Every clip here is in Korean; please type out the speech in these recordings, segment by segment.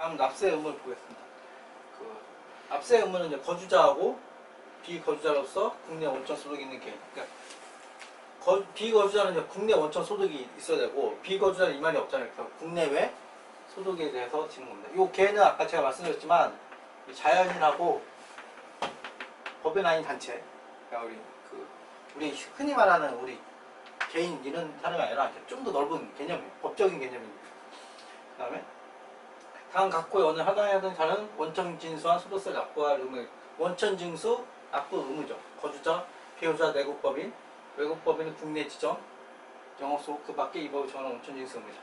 다음 납세 의무를 보겠습니다. 그 납세 의무는 이제 거주자하고 비거주자로서 국내 원천 소득이 있는 개인. 그러니까 비거주자는 이제 국내 원천 소득이 있어야 되고 비거주자는 이 말이 없잖아요. 그래서 국내외 소득에 대해서 지는 겁니다. 이 개는 아까 제가 말씀드렸지만 자연인하고 법인 아닌 단체, 그러니까 우리 흔히 말하는 우리 개인 이런 사람이 아니라 좀 더 넓은 개념이에요. 법적인 개념입니다. 그다음에 다음 각호의 어느 하나에 하던 자는 원천 징수한 소득세 납부할 의무. 원천 징수 납부 의무죠. 거주자, 비거주자, 내국법인, 외국법인은 국내 지정, 영업소득 그 밖에 이 법이 정하는 원천 징수 의무죠.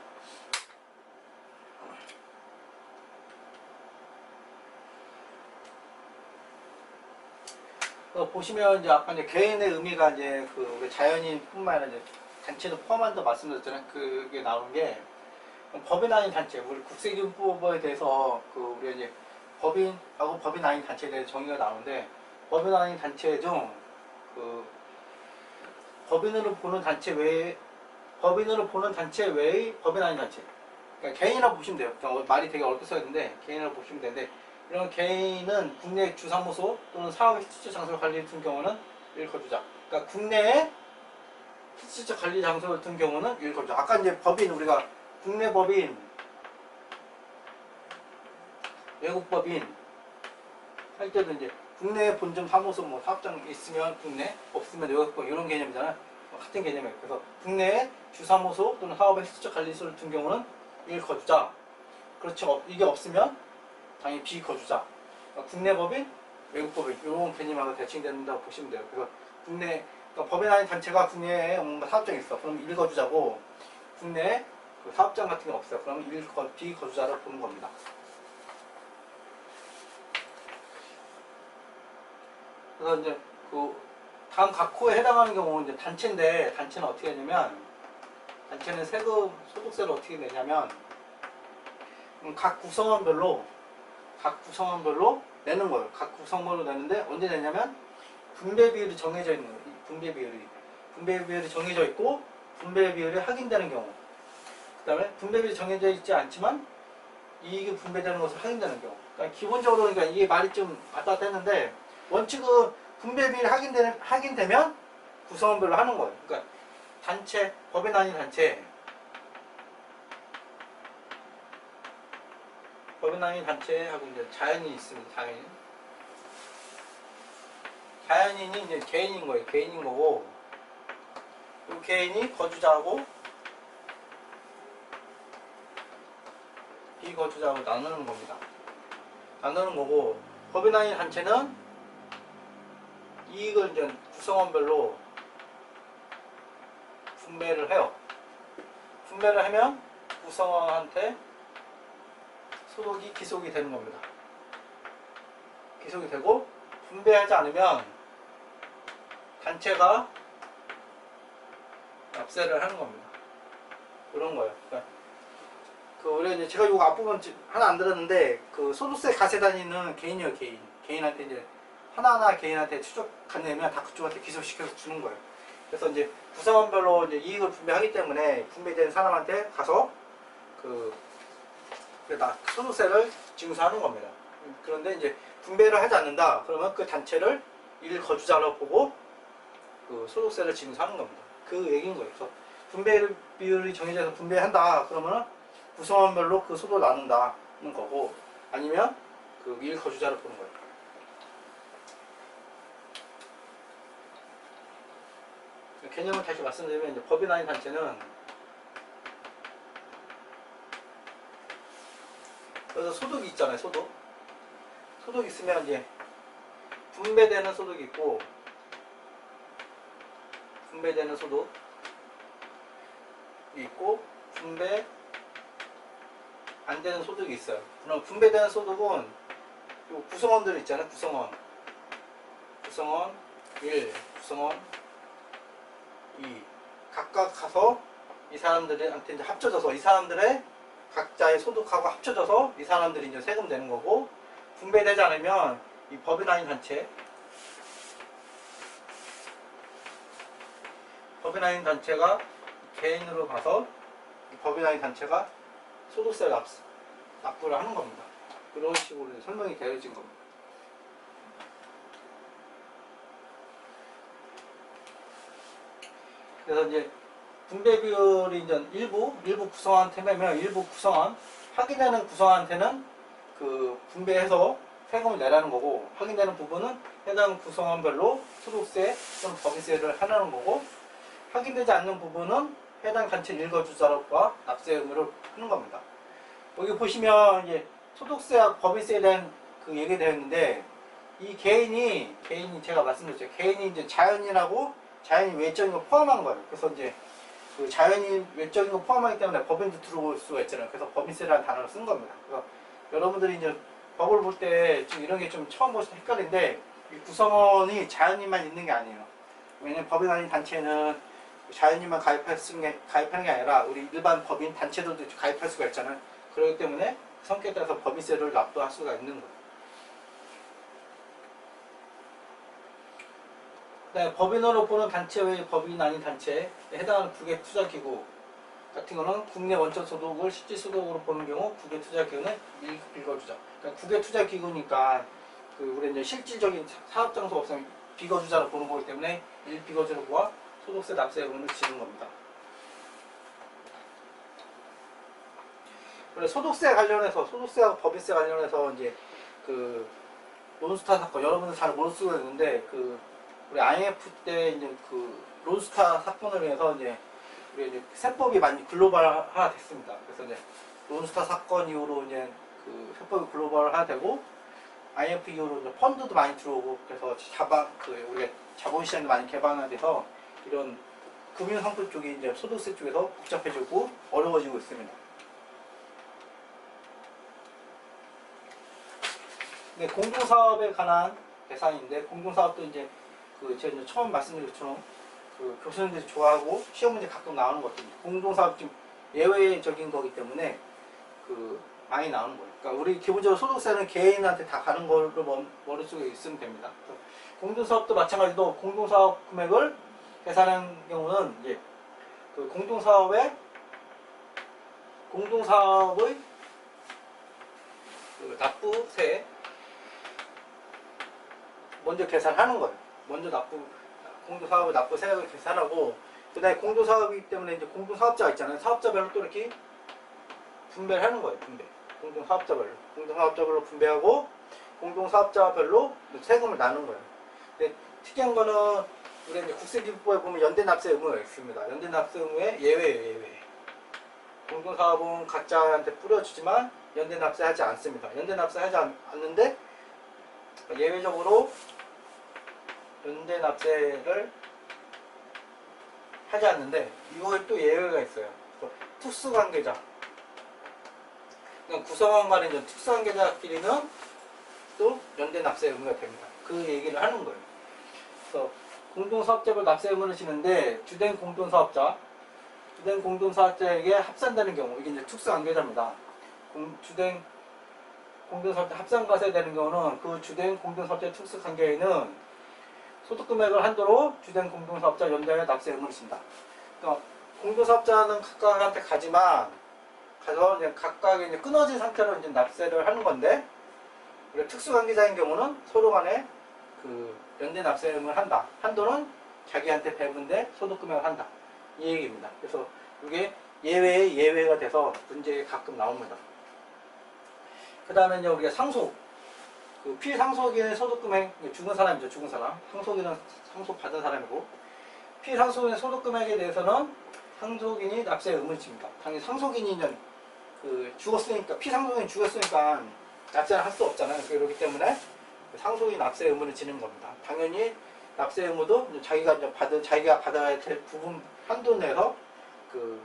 보시면 이제 아까 이제 개인의 의미가 이제 그 자연인뿐만 아니라 이제 단체도 포함한다 말씀드렸잖아요. 그게 나온 게 법인 아닌 단체, 우리 국세기준법에 대해서 그 우리가 이제 법인하고 법인 아닌 단체에 대해서 정의가 나오는데 법인 아닌 단체 중 그 법인으로 보는 단체 외의 법인 아닌 단체. 그러니까 개인이라고 보시면 돼요. 그러니까 말이 되게 어렵게 써있는데 개인이라고 보시면 되는데 이런 개인은 국내 주사무소 또는 사업의 실질적 장소를 관리를 둔 경우는 1거주자. 그러니까 국내에 실질적 관리 장소를 둔 경우는 1거주자. 아까 이제 법인 우리가 국내 법인, 외국 법인 할 때도 이제 국내 본점 사무소 뭐 사업장 있으면 국내, 없으면 외국 법인 이런 개념이잖아요. 같은 개념이에요. 그래서 국내에 주사무소 또는 사업의 실질적 관리소를 둔 경우는 1거주자. 그렇죠. 이게 없으면 당연히 비거주자. 그러니까 국내 법인, 외국 법인 이런 개념하고 대칭된다고 보시면 돼요. 그래서 국내 그러니까 법인 아닌 단체가 국내에 뭔가 사업장이 있어. 그럼 1거주자고 국내에 그 사업장 같은 게 없어요. 그러면 비거주자를 보는 겁니다. 그래서 이제 그 다음 각 호에 해당하는 경우는 이제 단체인데 단체는 어떻게 하냐면 단체는 세금 소득세를 어떻게 내냐면 각 구성원별로 내는 거예요. 각 구성원별로 내는데 언제 내냐면 분배 비율이 정해져 있는 거예요. 분배 비율이 정해져 있고 분배 비율이 확인되는 경우. 그다음에 분배 비율이 정해져 있지 않지만 이익이 분배되는 것을 확인되는 경우. 그러니까 기본적으로 그러니까 이게 말이 좀 왔다 갔다 했는데 원칙은 분배 비율이 확인되면 구성원별로 하는 거예요. 그러니까 단체, 법인 아닌 단체, 법인 아닌 단체하고 이제 자연인이 있습니다. 자연인이 이제 개인인 거예요. 개인인 거고, 이 개인이 거주자하고 비거주자하고 나누는 겁니다. 나누는 거고, 법인 아닌 단체는 이익을 이제 구성원별로 분배를 해요. 분배를 하면 구성원한테 소득이 기속이 되는 겁니다. 기속이 되고 분배하지 않으면 단체가 납세를 하는 겁니다. 그런 거예요. 그러니까 우리 이제 제가 이거 앞부분 하나 안 들었는데 그 소득세 가세단위는 개인이에요. 개인한테 이제 하나하나 개인한테 추적하내면 다 그쪽한테 기소시켜서 주는 거예요. 그래서 이제 구성원별로 이제 이익을 분배하기 때문에 분배된 사람한테 가서 소득세를 징수하는 겁니다. 그런데 이제 분배를 하지 않는다. 그러면 그 단체를 1거주자로 보고 그 소득세를 징수하는 겁니다. 그 얘기인 거예요. 그래서 분배 비율이 정해져서 분배한다. 그러면 구성원별로 그 소득을 나눈다는 거고 아니면 그 1거주자로 보는 거예요. 개념을 다시 말씀드리면 이제 법인 아닌 단체는 그래서 소득이 있잖아요. 소득 있으면 이제 분배되는 소득이 있고 분배되는 소득이 있고 분배 안 되는 소득이 있어요. 그럼 분배되는 소득은 요 구성원들 있잖아요. 구성원 1, 구성원 2 각각 가서 이 사람들한테 이제 합쳐져서 이 사람들의 각자의 소득하고 합쳐져서 이 사람들이 이제 세금 내는 거고 분배되지 않으면 이 법인 아닌 단체가 개인으로 가서 이 법인 아닌 단체가 소득세를 납부를 하는 겁니다. 그런 식으로 설명이 되어진 겁니다. 그래서 이제 분배 비율이 이제 일부 구성원한테면 일부 구성원, 확인되는 구성원한테는 그 분배해서 세금을 내라는 거고, 확인되는 부분은 해당 구성원별로 소득세 또는 법인세를 하라는 거고, 확인되지 않는 부분은 해당 단체 일거주자로과 납세 의무를 하는 겁니다. 여기 보시면 이제 소득세와 법인세에 대한 그 얘기 되어 있는데, 이 개인이 제가 말씀드렸죠. 개인이 이제 자연인하고 자연인 외적인 걸 포함한 거예요. 그래서 이제 그 자연인 외적인 걸 포함하기 때문에 법인도 들어올 수가 있잖아요. 그래서 법인세라는 단어를 쓴 겁니다. 그래서 여러분들이 이제 법을 볼 때 지금 이런 게 좀 처음 보실 때 헷갈린데, 이 구성원이 자연인만 있는 게 아니에요. 왜냐면 법인 아닌 단체는 자연인만 가입하는 게 아니라 우리 일반 법인 단체들도 가입할 수가 있잖아요. 그렇기 때문에 성격에 따라서 법인세를 납부할 수가 있는 거예요. 네, 법인으로 보는 단체 외의 법인 아닌 단체에 해당하는 국외투자기구 같은 경우는 국내 원천 소득을 실질 소득으로 보는 경우 국외투자기구는 일거주자. 그러니까 국외투자기구니까 그 우리 이제 실질적인 사업장소 없으면 비거주자로 보는 거기 때문에 일비거주로 보아 소득세 납세 의무를 지는 겁니다. 그래 소득세 관련해서 소득세하고 법인세 관련해서 이제 그 론스타 사건 여러분들 잘 모를 수가 있는데 그 우리 IMF 때 이제 그 론스타 사건을 위해서 이제 우리 이제 세법이 많이 글로벌화 됐습니다. 그래서 이제 론스타 사건 이후로 이제 그 세법이 글로벌화 되고 IMF 이후로 이제 펀드도 많이 들어오고 그래서 우리가 자본시장도 많이 개방화돼서 이런 금융상품 쪽이 이제 소득세 쪽에서 복잡해지고 어려워지고 있습니다. 네, 공동사업에 관한 대상인데 공동사업도 이제 그 제가 이제 처음 말씀드린 것처럼 그 교수님들이 좋아하고 시험 문제 가끔 나오는 것들이 공동사업 좀 예외적인 거기 때문에 그 많이 나오는 거예요. 그러니까 우리 기본적으로 소득세는 개인한테 다 가는 걸로 머릿속에 있으면 됩니다. 공동사업도 마찬가지로 공동사업 금액을 계산하는 경우는 이제 그 공동사업의 그 납부세 먼저 계산하는 거예요. 먼저 공동사업의 납부세액을 계산하고 그다음에 공동사업이기 때문에 이제 공동사업자가 있잖아요. 사업자별로 또 이렇게 분배를 하는 거예요. 공동사업자별로 분배하고 공동사업자별로 세금을 나누는 거예요. 근데 특이한 거는 우리 이제 국세기부법에 보면 연대납세 의무가 있습니다. 연대납세 의무에 예외. 공동사업은 각자한테 뿌려주지만 연대납세 하지 않습니다. 연대납세 하지 않는데 예외적으로 연대납세를 하지 않는데 이거에 또 예외가 있어요. 특수관계자. 그러니까 구성원 간의 특수관계자끼리는 또 연대납세 의무가 됩니다. 그 얘기를 하는 거예요. 그래서 공동사업자별 납세 의무를 지는데 주된 공동사업자에게 합산되는 경우 이게 이제 특수관계자입니다. 주된 공동사업자 합산과세 되는 경우는 그 주된 공동사업자의 특수관계에는 소득금액을 한도로 주된 공동사업자 연대에 납세 의무를 진다. 그러니까 공동사업자는 각각한테 가서 이제 각각의 이제 끊어진 상태로 이제 납세를 하는 건데, 우리 특수관계자인 경우는 서로 간에 그 연대 납세 의무를 한다. 한도는 자기한테 배분돼 소득금액을 한다. 이 얘기입니다. 그래서 이게 예외가 돼서 문제에 가끔 나옵니다. 그 다음에 이제 우리가 상속. 그 피상속인의 소득금액, 죽은 사람이죠, 죽은 사람. 상속인은 상속받은 사람이고, 피상속인의 소득금액에 대해서는 상속인이 납세 의무를 집니다. 당연히 상속인이 이제 피상속인이 죽었으니까 납세를 할 수 없잖아요. 그렇기 때문에 상속인 납세 의무를 지는 겁니다. 당연히 납세 의무도 자기가 받아야 될 부분 한도 내에서 그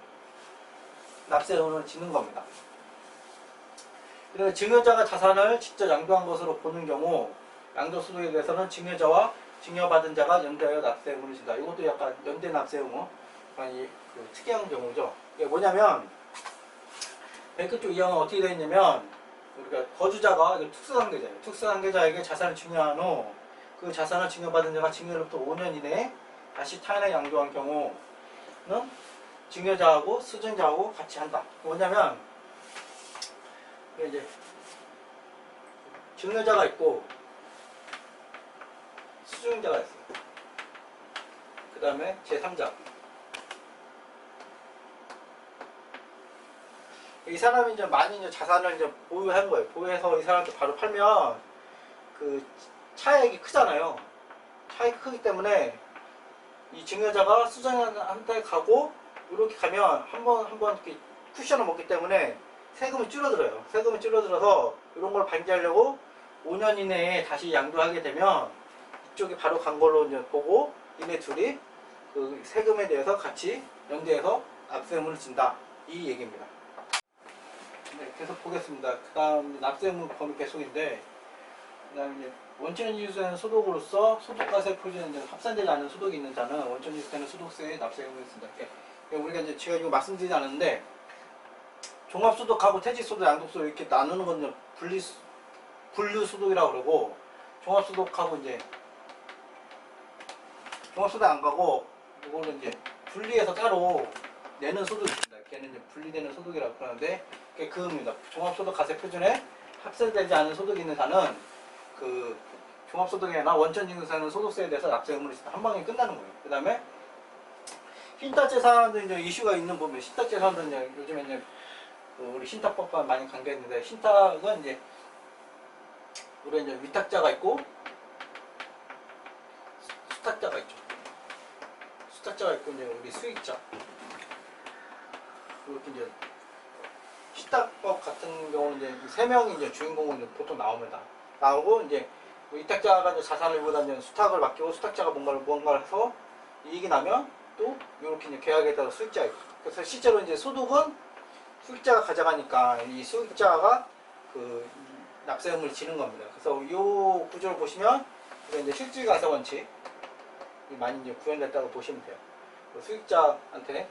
납세 의무를 지는 겁니다. 그리고 증여자가 자산을 직접 양도한 것으로 보는 경우 양도소득에 대해서는 증여자와 증여받은 자가 연대하여 납세 의무를 진다. 이것도 약간 연대 납세 의무 그 특이한 경우죠. 이게 뭐냐면 뱅크 쪽 이항은 어떻게 되어 있냐면 우리가 거주자가 특수관계자예요. 특수관계자에게 자산을 증여한 후 그 자산을 증여받은 자가 증여로부터 5년 이내에 다시 타인에 양도한 경우는 증여자하고 수증자하고 같이 한다. 뭐냐면 이제 증여자가 있고 수증자가 있어요. 그 다음에 제3자. 이 사람이 이제 많이 이제 자산을 이제 보유한 거예요. 보유해서 이 사람한테 바로 팔면 그 차액이 크잖아요. 차익이 크기 때문에 이 증여자가 수증자한테 가고 이렇게 가면 한 번 이렇게 쿠션을 먹기 때문에 세금이 줄어들어요. 세금이 줄어들어서 이런 걸 방지하려고 5년 이내에 다시 양도하게 되면 이쪽이 바로 간 걸로 이제 보고 이네 둘이 그 세금에 대해서 같이 연대해서 납세의무를 진다. 이 얘기입니다. 네, 계속 보겠습니다. 그 다음 납세의무 범위 계속인데, 그 다음에 이제 원천인지수에는 소득으로서 소득과세 표준에 이제 합산되지 않은 소득이 있는 자는 원천인지수에는 소득세에 납세의무를 쓴다. 우리가 이제 제가 이거 말씀드리지 않았는데, 종합소득하고 퇴직소득, 양도소득 이렇게 나누는 건 분류소득이라고 그러고, 종합소득하고 이제 종합소득 안 가고 이거는 이제 분리해서 따로 내는 소득이 있습니다. 걔는 이제 분리되는 소득이라고 그러는데 그 의미입니다. 종합소득과세 표준에 합산되지 않은 소득이 있는 자는 그 종합소득이나 원천징수세는 소득세에 대해서 납세의무를 있다. 한 방에 끝나는 거예요. 그 다음에 신탁재산도 이제 이슈가 있는 부분, 신탁재산도 이제 요즘에 이제 우리 신탁법과 많이 관계했는데, 신탁은 이제 우리 이제 위탁자가 있고 수탁자가 있죠. 수탁자가 있고 이제 우리 수익자. 이렇게 이제 신탁법 같은 경우는 이제 세 명이 이제 주인공은 이제 보통 나옵니다. 나오고 이제 위탁자가 이제 자산을 보다 이제 수탁을 맡기고 수탁자가 뭔가를 해서 이익이 나면 또 이렇게 이제 계약에 따라 수익자가 있고. 그래서 실제로 이제 소득은 수익자가 가져가니까 이 수익자가 그 납세의무를 지는 겁니다. 그래서 이 구조를 보시면 이게 이제 실질과세 원칙 많이 이제 구현됐다고 보시면 돼요. 수익자한테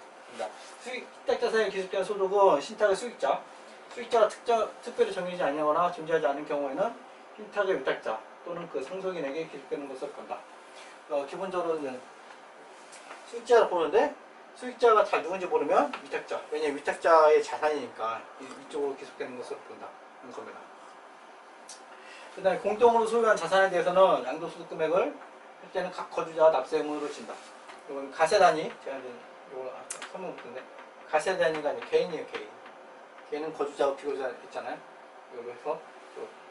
신탁자산에 기술된 소득은 신탁의 수익자가 특별히 정해지지 않거나 존재하지 않은 경우에는 신탁의 위탁자 또는 그 상속인에게 기술되는 것을 본다. 기본적으로는 수익자를 보는데 수익자가 잘 누군지 모르면 위탁자. 왜냐하면 위탁자의 자산이니까 이쪽으로 기속되는 것을 본다. 하는 겁니다. 그 다음에 공동으로 소유한 자산에 대해서는 양도소득 금액을 할 때는 각 거주자가 납세의무를 진다. 이건 가세단위, 제가 이제 이걸 설명 못했는데, 가세단위가 아니라 개인이에요, 개인. 개인은 거주자하고 비거주자 있잖아요. 그래서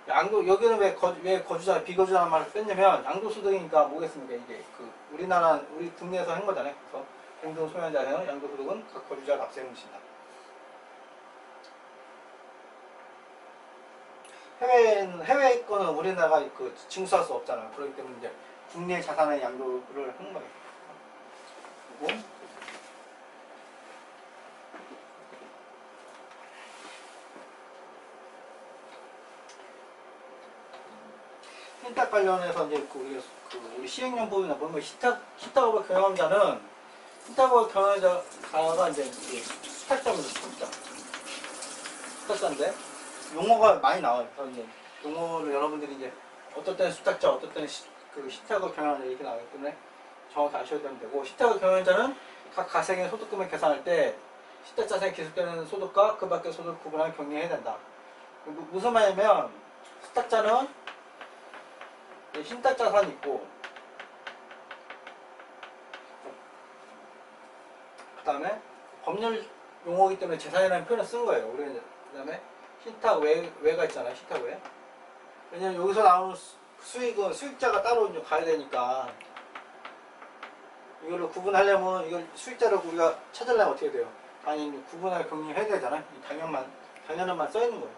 여기는 왜 거주자, 비거주자라는 말을 뺐냐면, 양도소득이니까 뭐겠습니까? 이게 우리 국내에서 한 거잖아요. 그래서 공동 소유한 자산은 양도소득은 각 거주자가 납세의무를 진다. 해외 거는 우리나라가 징수할 수 없잖아요. 그렇기 때문에 이제 국내 자산의 양도를 하는 거예요. 그리고 신탁 관련해서 이제 우리 시행령법이나 보면 신탁업을 경영한 자는 신탁업을 경영한 자가 이제 수탁자입니다. 수탁자인데 용어가 많이 나와요. 그래서 이제 용어를 여러분들이 이제 어떨 때는 수탁자, 어떨 때는 신탁을 경영하는 자 이렇게 나오기 때문에 정확히 아셔야 되면 되고, 신탁을 경영한 자는 각 가생의 소득금을 계산할 때 신탁자산에 기술되는 소득과 그 밖의 소득을 구분하여 경영해야 된다. 무슨 말이냐면 수탁자는 신탁자산이 있고 그 다음에 법률 용어이기 때문에 재산이라는 표현을 쓴 거예요. 우리는 그 다음에 신탁 외가 있잖아요. 신탁 외. 왜냐면 여기서 나오는 수익은 수익자가 따로 이제 가야 되니까 이거를 구분하려면 이걸 수익자를 우리가 찾으려면 어떻게 돼요? 아니 구분할 경영해야 되잖아요. 이 당연한만 써 있는 거예요.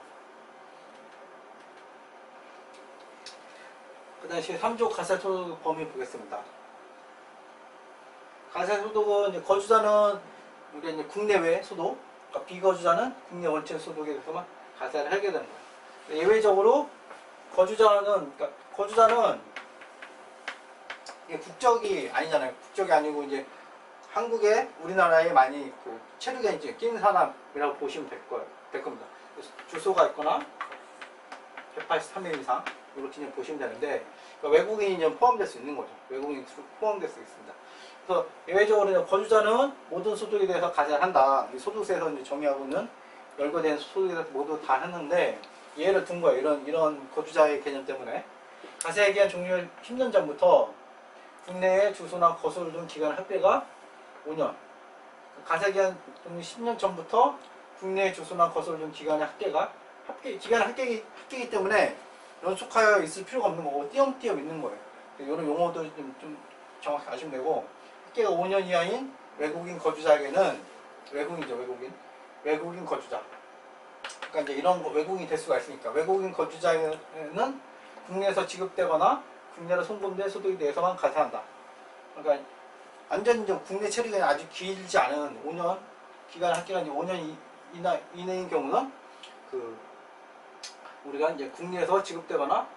그 다음에 3조 가세소득 범위 보겠습니다. 가세소득은 이제 거주자는 우리가 이제 국내외 소득, 그러니까 비거주자는 국내 원천 소득에 대해서만 가세를 하게 되는 거예요. 예외적으로 거주자는 이게 국적이 아니잖아요. 국적이 아니고 이제 한국에 우리나라에 많이 체류에 이제 끼는 사람이라고 보시면 될 겁니다. 주소가 있거나 183일 이상 이렇게 그냥 보시면 되는데, 그러니까 외국인이 좀 포함될 수 있는 거죠. 외국인이 포함될 수 있습니다. 그래서 예외적으로 거주자는 모든 소득에 대해서 가세를 한다. 이 소득세에서 이제 정의하고 있는 열거된 소득에 대해서 모두 다 했는데, 예를 둔 거예요. 이런 거주자의 개념 때문에. 가세에 기한 종료일 10년 전부터 국내에 주소나 거소를 둔 기간 합계가 5년. 가세 기한 종료 10년 전부터 국내에 주소나 거소를 둔 기간의 기간의 합계이기 때문에 연속하여 있을 필요가 없는 거고 띄엄띄엄 있는 거예요. 이런 용어도 좀 정확히 아시면 되고, 합계가 5년 이하인 외국인 거주자에게는 외국인 거주자. 그러니까 이제 이런 외국인이 될 수가 있으니까 외국인 거주자에는 국내에서 지급되거나 국내로 송금된 소득에 대해서만 가세한다. 그러니까 완전 이제 국내 체류가 아주 길지 않은 5년 기간 합계가 이제 5년 이내인 경우는 우리가 이제 국내에서 지급되거나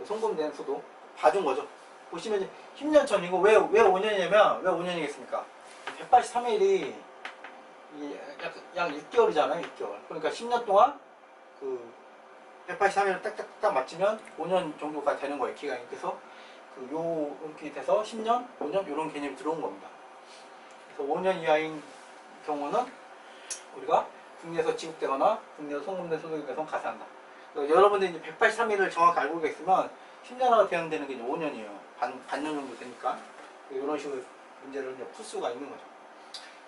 송금된 소득 봐준 거죠. 보시면 이제 10년 전이고 왜 5년이냐면 왜 5년이겠습니까? 183일이 약 6개월이잖아요. 6개월. 그러니까 10년 동안 183일을 딱딱딱 맞추면 5년 정도가 되는 거예요. 기간이. 그래서 이렇게 돼서 10년, 5년 이런 개념이 들어온 겁니다. 그래서 5년 이하인 경우는 우리가 국내에서 지급되거나 국내에서 송금된 소득에 대해서 가세한다. 여러분들이 이제 183일을 정확히 알고 계시면 10년화가 되는 게 이제 5년이에요. 반년 정도 되니까. 이런 식으로 문제를 이제 풀 수가 있는 거죠.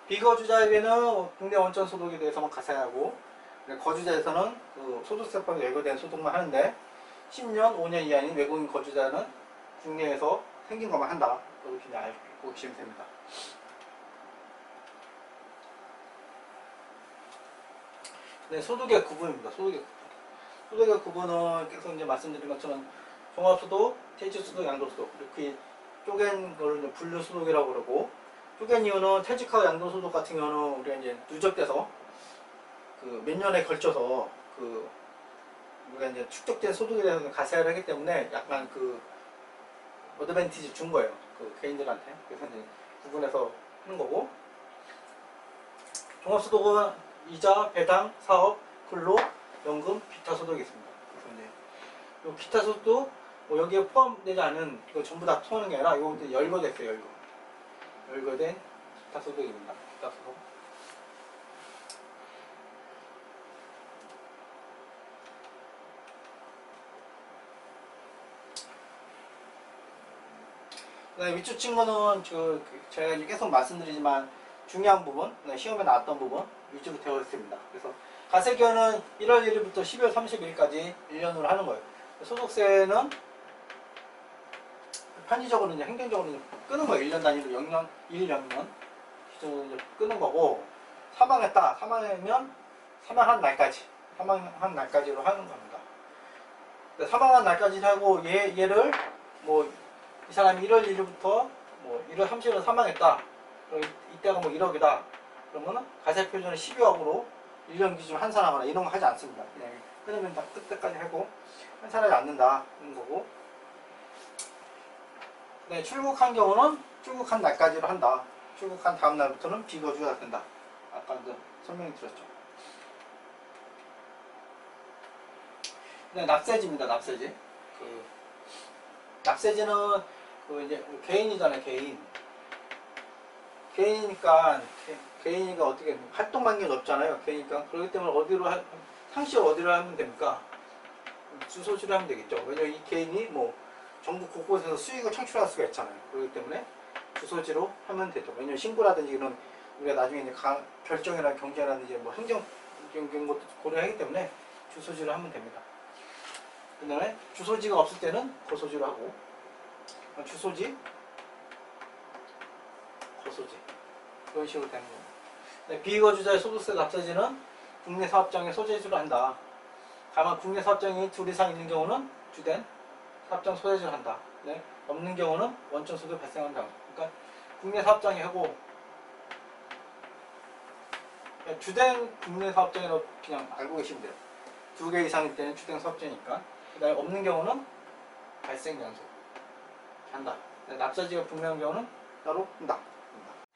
비거주자에게는 국내 원천 소득에 대해서만 가세하고, 거주자에서는 소득세법에 예고된 소득만 하는데 10년, 5년 이하인 외국인 거주자는 국내에서 생긴 것만 한다. 이렇게 알고 계시면 됩니다. 네, 소득의 구분입니다. 소득의 구분은 계속 이제 말씀드린 것처럼 종합소득, 퇴직소득, 양도소득 이렇게 쪼갠 걸 분류소득이라고 그러고, 쪼갠 이유는 퇴직하고 양도소득 같은 경우는 우리가 이제 누적돼서 몇 년에 걸쳐서 우리가 이제 축적된 소득에 대해서 가세를 하기 때문에 약간 어드밴티지 준 거예요. 개인들한테. 그래서 이제 구분해서 하는 거고, 종합소득은 이자, 배당, 사업, 근로, 연금, 기타 소득이 있습니다. 그래서 이제 요 기타 소득도 뭐 여기에 포함되지 않은 이거 전부 다 통하는 게 아니라 이거 열거됐어요. 열거된 기타 소득입니다. 기타 소득. 위쪽 친구는 제가 이제 계속 말씀드리지만 중요한 부분, 시험에 나왔던 부분 위주로 되어 있습니다. 그래서 가세기한은 1월 1일부터 12월 30일까지 1년으로 하는 거예요. 소득세는 편의적으로 이제 행정적으로 이제 끄는 거예요. 1년 단위로 1년이면 기준으로 이제 끄는 거고, 사망하면 사망한 날까지로 하는 겁니다. 사망한 날까지 하고 얘를 이 사람이 1월 1일부터 1월 30일에 사망했다. 이때가 1억이다. 그러면은 가세 표준을 12억으로 1년 기준 환산하거나 이런 거 하지 않습니다. 그냥 끊으면 다 끝까지 하고 환산하지 않는다. 이런 거고. 네, 출국한 경우는 출국한 날까지로 한다. 출국한 다음 날부터는 비거주가 된다. 아까도 설명이 드렸죠. 네, 납세지입니다. 납세지. 납세지는 이제 개인이잖아요. 개인이니까 어떻게 활동 반경이 없잖아요. 개인이니까. 그렇기 때문에 상시를 어디로 하면 됩니까? 주소지로 하면 되겠죠. 왜냐면 이 개인이 전국 곳곳에서 수익을 창출할 수가 있잖아요. 그렇기 때문에 주소지로 하면 되죠. 왜냐면 신고라든지 이런 우리가 나중에 이제 결정이나 경제라든지 행정 것도 고려하기 때문에 주소지로 하면 됩니다. 그 다음에 주소지가 없을 때는 거소지로 하고, 주소지, 거소지 이런 식으로 되는 겁니다. 네, 비거주자의 소득세 납세지는 국내 사업장에 소재지로 한다. 다만 국내 사업장이 2 이상 있는 경우는 주된 사업장 소재지로 한다. 네, 없는 경우는 원천 소득 발생한다. 그러니까 국내 사업장이 하고, 주된 국내 사업장이라고 그냥 알고 계시면 돼요. 2개 이상일 때는 주된 사업장이니까. 그 다음에 없는 경우는 발생 연속 한다. 납세지가 분명한 경우는 따로 한다.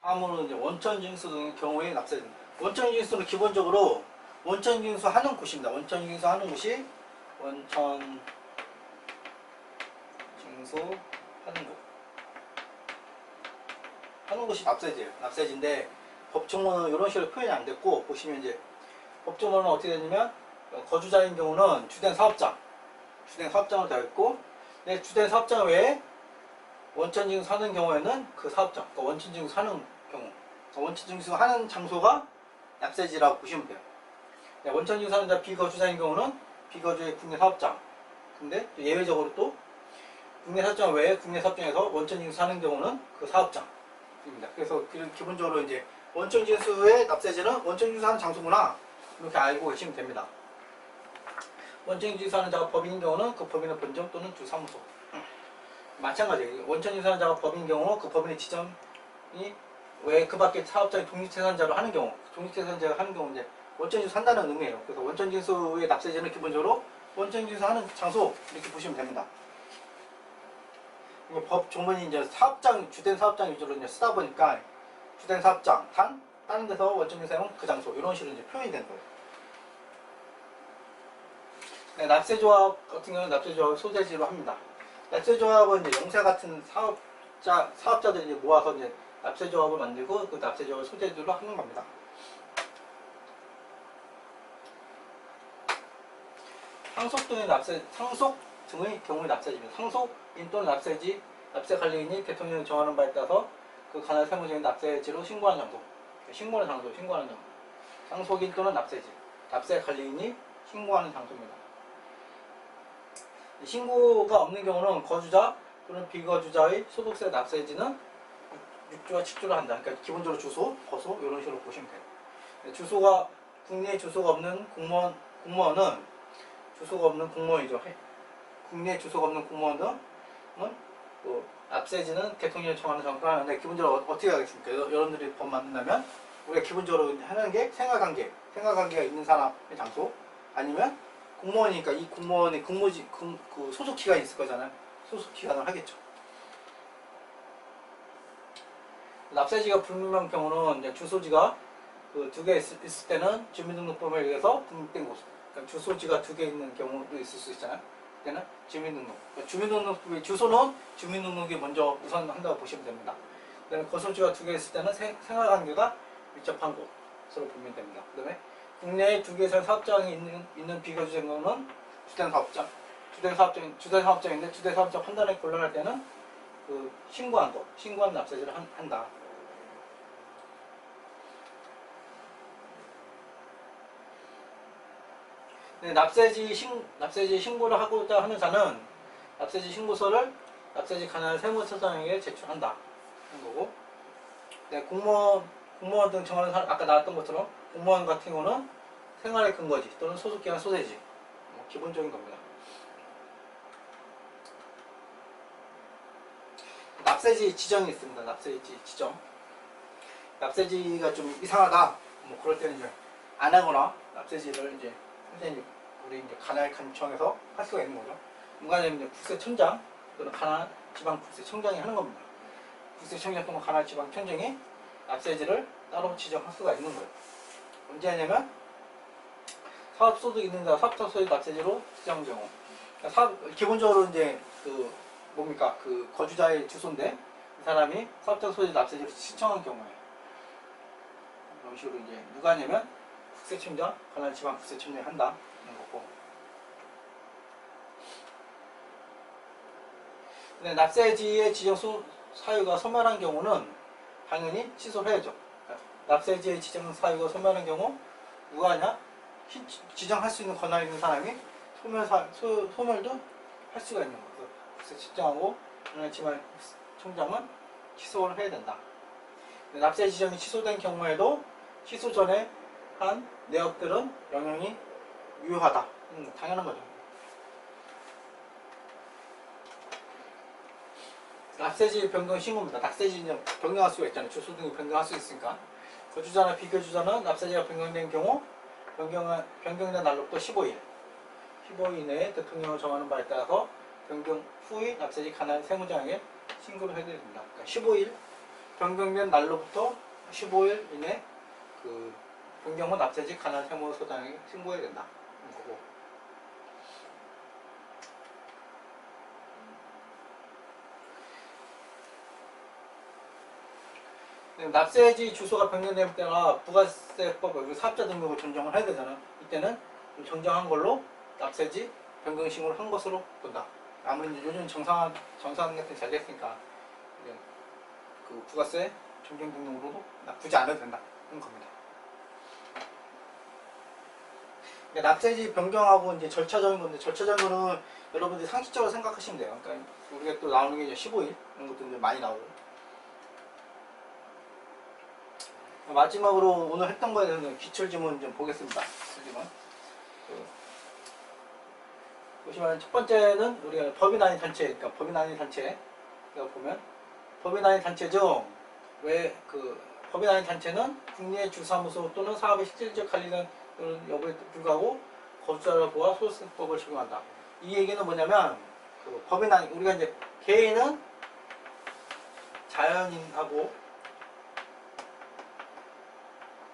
다음으로 이제 원천징수 등의 경우에 납세입니다. 원천징수는 기본적으로 원천징수 하는 곳입니다. 원천징수 하는 곳이 원천징수 하는 곳이 납세지예요. 납세지인데 법조문은 이런 식으로 표현이 안 됐고, 보시면 이제 법조문은 어떻게 되냐면 거주자인 경우는 주된 사업장으로 되어 있고, 네, 주된 사업장 외에 원천징수 사는 경우에는 그 사업장, 그러니까 원천징수 사는 경우, 원천징수 하는 장소가 납세지라고 보시면 돼요. 네, 원천징수 사는 자 비거주자인 경우는 비거주의 국내 사업장. 근데 또 예외적으로 또 국내 사업장 외에 국내 사업장에서 원천징수 하는 경우는 그 사업장입니다. 그래서 기본적으로 이제 원천징수의 납세지는 원천징수 하는 장소구나 이렇게 알고 계시면 됩니다. 원천징수 하는 자가 법인인 경우는 그 법인의 본점 또는 주사무소. 마찬가지예요. 원천징수 하는 자가 법인인 경우 그 법인의 지점이 왜 그 밖에 사업자의 독립재산자로 하는 경우, 독립재산자가 하는 경우 이제 원천징수 한다는 의미예요. 그래서 원천징수의 납세지는 기본적으로 원천징수 하는 장소 이렇게 보시면 됩니다. 법 조문이 이제 사업장, 주된 사업장 위주로 이제 쓰다 보니까 주된 사업장, 다른 데서 원천징수하면 그 장소 이런 식으로 이제 표현이 되는 거예요. 네, 납세조합 같은 경우는 납세조합을 소재지로 합니다. 납세조합은 이제 영세 같은 사업자들이 이제 모아서 이제 납세조합을 만들고 그 납세조합을 소재지로 하는 겁니다. 상속 등의 경우의 납세지입니다. 상속인 또는 납세지, 납세관리인이 대통령이 정하는 바에 따라서 그 관할 세무적인 납세지로 신고하는 장소. 신고하는 장소. 상속인 또는 납세지, 납세관리인이 신고하는 장소입니다. 신고가 없는 경우는 거주자 또는 비거주자의 소득세 납세지는 6주와 7주로 한다. 그러니까 기본적으로 주소, 거소 이런 식으로 보시면 돼요. 국내에 주소가 없는 공무원은 주소가 없는 공무원이죠. 국내에 주소가 없는 공무원은 납세지는 대통령이 정하는 장소가 하는데 기본적으로 어떻게 하겠습니까? 여러분들이 법 만든다면 우리가 기본적으로 하는 게 생활관계가 있는 사람의 장소 아니면 공무원이니까 이 공무원의 그 소속 기간이 있을 거잖아요. 소속 기간을 하겠죠. 납세지가 불분명한 경우는 이제 주소지가 그 2개 있을 때는 주민등록법에 의해서 등록된 곳. 그러니까 주소지가 2개 있는 경우도 있을 수 있잖아요. 그때는 주민등록. 그러니까 주민등록법의 주소는 주민등록이 먼저 우선한다고 보시면 됩니다. 그다음에 거소지가 2개 있을 때는 생활관계가 밀접한 곳으로 보면 됩니다. 그다음에 국내에 2개 이상 사업장이 있는 비거주자인 경우는 주된 사업장인데 주된 사업장 판단에 곤란할 때는 그 신고한 납세지를 한다. 네, 납세지 신고를 하고자 하는 자는 납세지 신고서를 납세지 관할 세무서장에게 제출한다 하는 거고, 네, 공무원 등 정하는 사람, 아까 나왔던 것처럼 공무원 같은 경우는 생활의 근거지 또는 소속기관 소재지, 기본적인 겁니다. 납세지 지정이 있습니다. 납세지 지정. 납세지가 좀 이상하다. 그럴 때는 이제 안 하거나 납세지를 이제 우리 이제 관할 간청에서 할 수가 있는 거죠. 문관에는 이제 국세청장 또는 관할 지방 국세청장이 하는 겁니다. 국세청장 또는 관할 지방 청장이 납세지를 따로 지정할 수가 있는 거예요. 언제 하냐면 사업소득 있는 자 사업자 소득 납세지로 지정한 경우. 그러니까 기본적으로 이제 그 거주자의 주소인데 이 사람이 사업자 소득 납세지를 신청한 경우에 이런 식으로 이제 누가 하냐면 국세청장, 관할 지방 국세청장이 한다는 거고. 근데 납세지의 지정 사유가 소멸한 경우는 당연히 취소를 해야죠. 납세지의 지정 사유가 소멸한 경우 누가 하냐? 지정할 수 있는 권한이 있는 사람이 소멸도 할 수가 있는 거죠. 국세청장하고 관할 지방 총장은 취소를 해야 된다. 납세 지정이 취소된 경우에도 취소 전에 한 내역들은 영향이 유효하다. 당연한 거죠. 납세지 변경 신고입니다. 납세지 변경할 수가 있잖아요. 주소 등을 변경할 수 있으니까. 거주자나 비거주자는 납세지가 변경된 경우 변경된 날로부터 15일 내에 대통령을 정하는 바에 따라서 변경 후의 납세지 관할 세무장에게 신고를 해야 됩니다. 그러니까 15일 변경된 날로부터 15일 이내 그 변경 후 납세지 관할 세무서장에게 신고해야 된다. 거고. 납세지 주소가 변경된 때나 부가세법 사업자 등록을 전정을 해야 되잖아요. 이때는 정정한 걸로 납세지 변경신고를 한 것으로 본다. 아무리 요즘 정산 같은 잘 됐으니까 그 부가세 정정 등록으로도 나쁘지 않아도 된다 하는 겁니다. 납세지 변경하고 이제 절차적인 건데, 절차적인 거는 여러분들이 상식적으로 생각하시면 돼요. 그러니까 우리가 또 나오는 게 이제 15일 이런 것도 이제 많이 나오고. 마지막으로 오늘 했던 거에 대해서 기출지문 좀 보겠습니다. 기출지문. 보시면 첫 번째는 우리가 법인 아닌 단체, 그러니까 법인 아닌 단체, 보면 법인 아닌 단체 중 왜 그 법인 아닌 단체는 국내 주사무소 또는 사업의 실질적 관리는 여부에 불구하고 거주자를 보아 소득세법을 적용한다. 이 얘기는 뭐냐면 그 법인 아닌, 우리가 이제 개인은 자연인하고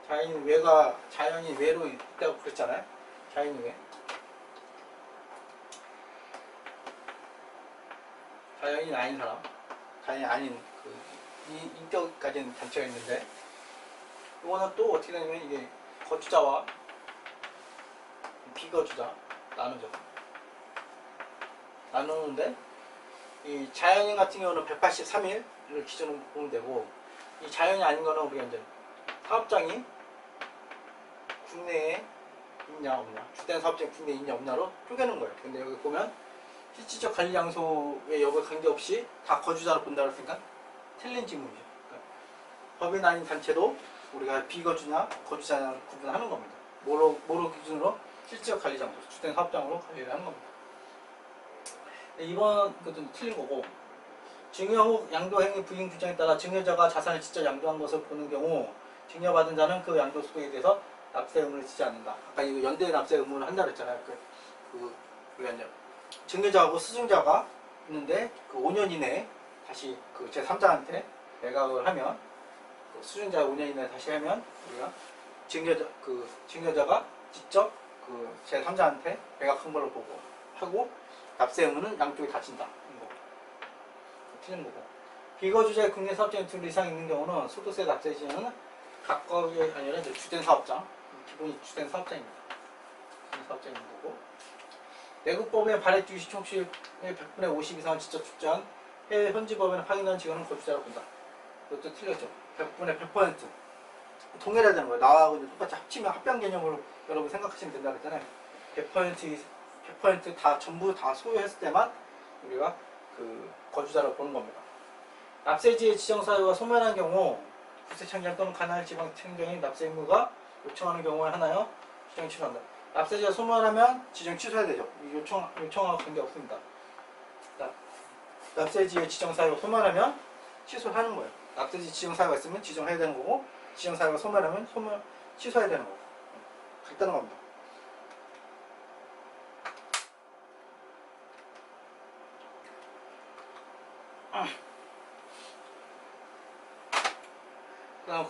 자연인 외로 있다고 그랬잖아요. 자연인 외. 자연인 아닌 사람, 자연인 아닌 이 인격 가진 단체가 있는데, 이거는 또 어떻게 되냐면 이게 거주자와 비거주자 나누는데, 이 자연인 같은 경우는 183일을 기준으로 보면 되고, 이 자연이 아닌 거는 우리가 이제 사업장이 국내에 있냐 없냐, 주된 사업장이 국내에 있냐 없냐로 쪼개는 거예요. 근데 여기 보면 실질적 관리 장소의 여부에 관계없이 다 거주자로 본다고 했으니까 틀린 질문이죠. 그러니까 법인 아닌 단체도 우리가 비거주냐 거주자냐 구분하는 겁니다. 뭐로 기준으로? 실질적 관리 장소, 주된 사업장으로 관리를 하는 겁니다. 이번 것도 틀린 거고, 증여 후 양도행위 부인 규정에 따라 증여자가 자산을 직접 양도한 것을 보는 경우 증여받은 자는 그 양도 소득에 대해서 납세 의무를 지지 않는다. 아까 이거 연대 납세 의무를 한다고 했잖아요. 우리가 이제 증여자하고 수증자가 있는데 그 5년 이내에 다시 그 제3자한테 매각을 하면, 그 수증자 5년 이내에 다시 하면 우리가 증여자가 직접 그 제3자한테 매각한 걸로 보고 하고, 납세 의무는 양쪽이 다 진다. 틀린 거고. 비거주자의 국내 사업장이 둘 이상 있는 경우는 소득세 납세 지역은 각각이 아니라 이제 주된 사업장, 기본이 주된 사업장입니다. 주된 사업장인 거고. 내국법의 발해주의 시총수의 100분의 50 이상을 직접 출자한 해외 현지법에는 확인한 직원은 거주자로 본다. 그것도 틀렸죠. 100분의 100% 통일해야 되는 거예요. 나하고 이제 똑같이 합치면 합병 개념으로 여러분 생각하시면 된다 그랬잖아요. 100% 다 전부 다 소유했을 때만 우리가 그 거주자로 보는 겁니다. 납세지의 지정사유가 소멸한 경우 국세청장 또는 관할 지방청장이 납세 의무가 요청하는 경우에 하나요? 지정 취소한다. 납세지가 소멸하면 지정 취소해야 되죠. 요청하고 관계 없습니다. 납세지의 지정사유가 소멸하면 취소하는 거예요. 납세지 지정사유가 있으면 지정해야 되는 거고, 지정사유가 소멸하면 취소해야 되는 거고, 같다는 겁니다.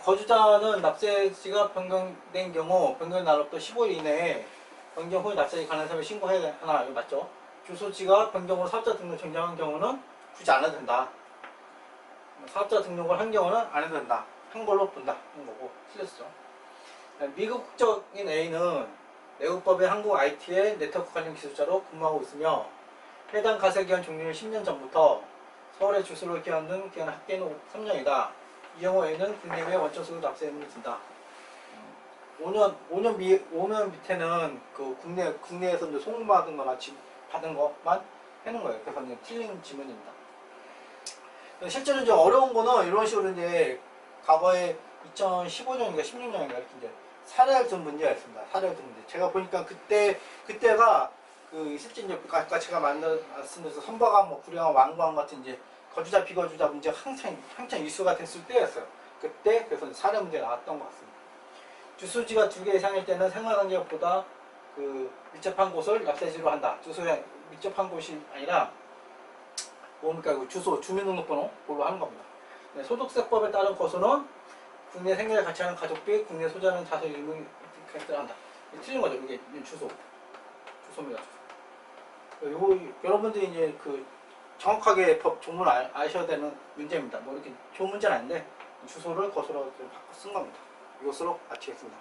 거주자는 납세지가 변경된 경우 변경 날로부터 15일 이내에 변경 후에 납세지 관한 사업을 신고해야 하나, 이거 맞죠? 주소지가 변경으로 사업자 등록 정정한 경우는 굳이 안 해도 된다. 사업자 등록을 한 경우는 안 해도 된다. 한 걸로 본다. 하는 거고, 틀렸죠. 미국 국적인 A는 내국법의 한국 IT의 네트워크 관련 기술자로 근무하고 있으며, 해당 가세기간 종료일 10년 전부터 서울에 주소를 기한 기간 합계는 3년이다. 이 경우 A는 국내외 원천소득 납세 의무를 진다. 5년 밑에는 그 국내에서 이제 송금받은 거나 받은 것만 해는 거예요. 그래서 이제 틀린 지문입니다. 실제로 이제 어려운 거는 이런 식으로 이제 과거에 2015년인가 16년인가 이렇게 이제 사례를 둔 문제가 있습니다. 사례를 둔 문제. 제가 보니까 그때가 그 실제 이제 아까 제가 말씀드려서 선박항, 뭐 구룡항, 왕구항 같은 이제 거주자 비거주자 문제가 한창 이슈가 됐을 때였어요. 그때 그래서 사례 문제가 나왔던 것 같습니다. 주소지가 2개 이상일 때는 생활관계보다 그 밀접한 곳을 납세지로 한다. 주소에 밀접한 곳이 아니라 뭡니까? 그 주소, 주민등록번호 그걸로 하는 겁니다. 네, 소득세법에 따른 거소는 국내 생계를 같이 하는 가족비, 국내 소지하는 자손 일부 이렇게 한다. 틀린 거죠. 이게 주소입니다. 요거 여러분들이 이제 그 정확하게 법 조문을 아셔야 되는 문제입니다. 뭐 이렇게 좋은 문제는 아닌데 주소를 거소로 바꿔 쓴 겁니다. 이것으로 마치겠습니다.